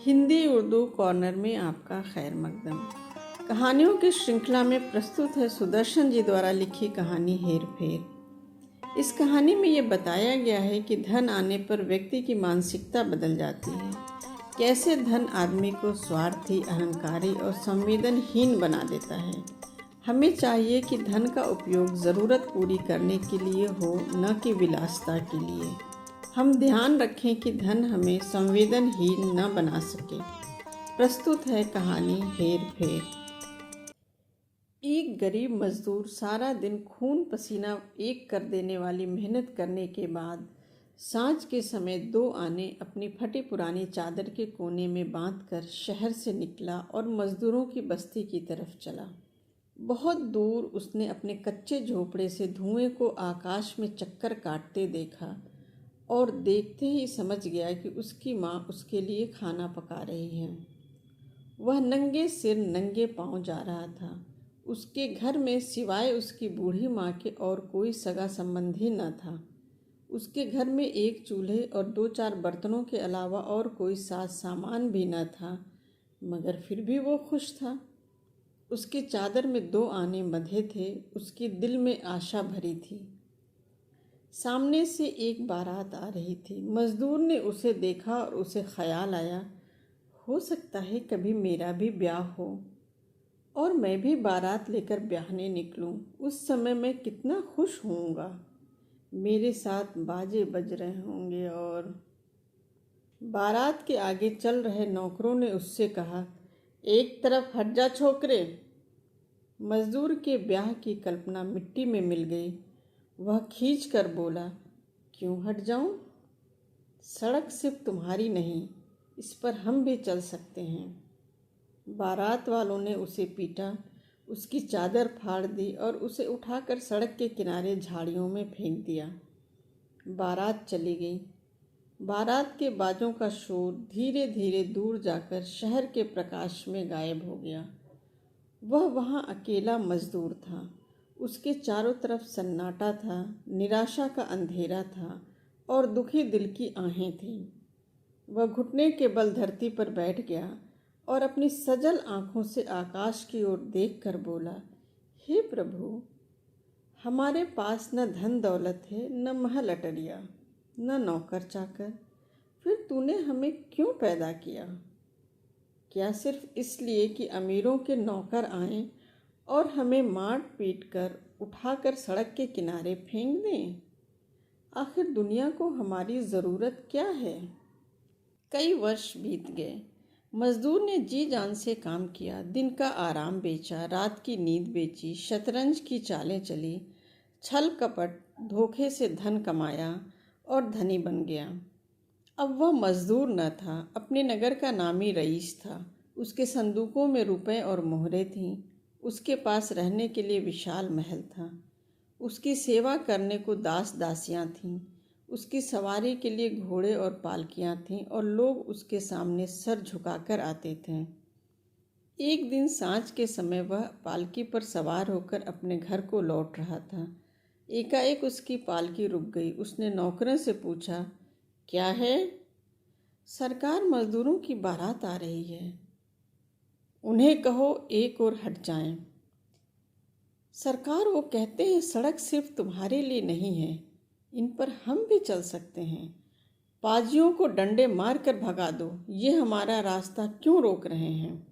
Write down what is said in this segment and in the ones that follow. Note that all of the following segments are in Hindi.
हिंदी उर्दू कॉर्नर में आपका खैर मकदम। कहानियों की श्रृंखला में प्रस्तुत है सुदर्शन जी द्वारा लिखी कहानी हेर फेर। इस कहानी में ये बताया गया है कि धन आने पर व्यक्ति की मानसिकता बदल जाती है। कैसे धन आदमी को स्वार्थी, अहंकारी और संवेदनहीन बना देता है। हमें चाहिए कि धन का उपयोग ज़रूरत पूरी करने के लिए हो, न कि विलासिता के लिए। हम ध्यान रखें कि धन हमें संवेदनहीन न बना सके। प्रस्तुत है कहानी हेर फेर। एक गरीब मजदूर सारा दिन खून पसीना एक कर देने वाली मेहनत करने के बाद सांझ के समय 2 आने अपनी फटी पुरानी चादर के कोने में बांधकर शहर से निकला और मजदूरों की बस्ती की तरफ चला। बहुत दूर उसने अपने कच्चे झोपड़े से धुएं को आकाश में चक्कर काटते देखा और देखते ही समझ गया कि उसकी माँ उसके लिए खाना पका रही है। वह नंगे सिर नंगे पांव जा रहा था। उसके घर में सिवाय उसकी बूढ़ी माँ के और कोई सगा संबंधी न था। उसके घर में एक चूल्हे और 2-4 बर्तनों के अलावा और कोई साज सामान भी न था, मगर फिर भी वो खुश था। उसकी चादर में 2 आने बंधे थे। उसके दिल में आशा भरी थी। सामने से एक बारात आ रही थी। मजदूर ने उसे देखा और उसे ख्याल आया, हो सकता है कभी मेरा भी ब्याह हो और मैं भी बारात लेकर ब्याहने निकलूं। उस समय मैं कितना खुश होऊंगा। मेरे साथ बाजे बज रहे होंगे। और बारात के आगे चल रहे नौकरों ने उससे कहा, एक तरफ हट जा छोकरे। मजदूर के ब्याह की कल्पना मिट्टी में मिल गई। वह खींच कर बोला, क्यों हट जाऊं? सड़क सिर्फ तुम्हारी नहीं, इस पर हम भी चल सकते हैं। बारात वालों ने उसे पीटा, उसकी चादर फाड़ दी और उसे उठाकर सड़क के किनारे झाड़ियों में फेंक दिया। बारात चली गई। बारात के बाजों का शोर धीरे धीरे दूर जाकर शहर के प्रकाश में गायब हो गया। वह वहाँ अकेला मजदूर था। उसके चारों तरफ सन्नाटा था, निराशा का अंधेरा था और दुखी दिल की आहें थीं। वह घुटने के बल धरती पर बैठ गया और अपनी सजल आंखों से आकाश की ओर देखकर बोला, हे प्रभु, हमारे पास न धन दौलत है, न महल अटरिया, न नौकर चाकर। फिर तूने हमें क्यों पैदा किया? क्या सिर्फ इसलिए कि अमीरों के नौकर आएं और हमें मार पीट कर उठाकर सड़क के किनारे फेंक दें? आखिर दुनिया को हमारी ज़रूरत क्या है? कई वर्ष बीत गए। मजदूर ने जी जान से काम किया। दिन का आराम बेचा, रात की नींद बेची, शतरंज की चालें चली, छल कपट धोखे से धन कमाया और धनी बन गया। अब वह मजदूर न था, अपने नगर का नामी रईस था। उसके संदूकों में रुपए और मोहरें थीं। उसके पास रहने के लिए विशाल महल था। उसकी सेवा करने को दास दासियां थीं। उसकी सवारी के लिए घोड़े और पालकियां थीं और लोग उसके सामने सर झुकाकर आते थे। एक दिन सांझ के समय वह पालकी पर सवार होकर अपने घर को लौट रहा था। एकाएक उसकी पालकी रुक गई। उसने नौकरों से पूछा, क्या है? सरकार, मजदूरों की बारात आ रही है, उन्हें कहो एक और हट जाएं। सरकार, वो कहते हैं सड़क सिर्फ तुम्हारे लिए नहीं है, इन पर हम भी चल सकते हैं। पाजियों को डंडे मार कर भगा दो, ये हमारा रास्ता क्यों रोक रहे हैं?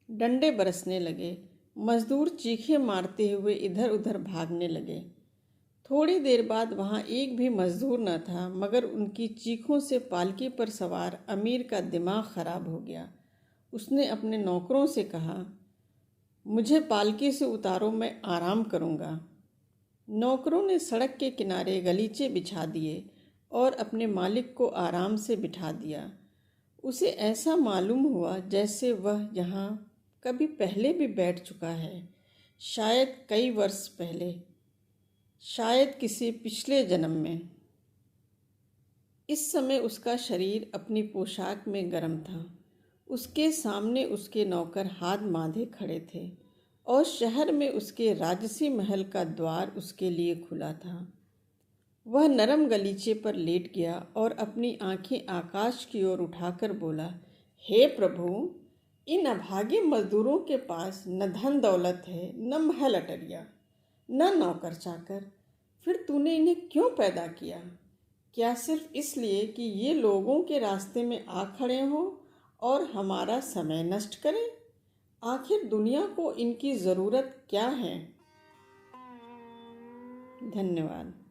डंडे बरसने लगे। मजदूर चीखें मारते हुए इधर उधर भागने लगे। थोड़ी देर बाद वहाँ एक भी मजदूर न था, मगर उनकी चीखों से पालकी पर सवार अमीर का दिमाग खराब हो गया। उसने अपने नौकरों से कहा, मुझे पालकी से उतारो, मैं आराम करूँगा। नौकरों ने सड़क के किनारे गलीचे बिछा दिए और अपने मालिक को आराम से बिठा दिया। उसे ऐसा मालूम हुआ जैसे वह यहाँ कभी पहले भी बैठ चुका है, शायद कई वर्ष पहले, शायद किसी पिछले जन्म में। इस समय उसका शरीर अपनी पोशाक में गर्म था। उसके सामने उसके नौकर हाथ बांधे खड़े थे और शहर में उसके राजसी महल का द्वार उसके लिए खुला था। वह नरम गलीचे पर लेट गया और अपनी आंखें आकाश की ओर उठाकर बोला, हे प्रभु, इन अभागे मजदूरों के पास न धन दौलत है, न महल अटरिया, न नौकर चाकर, फिर तूने इन्हें क्यों पैदा किया? क्या सिर्फ इसलिए कि ये लोगों के रास्ते में आ खड़े हों और हमारा समय नष्ट करें? आखिर दुनिया को इनकी ज़रूरत क्या है? धन्यवाद।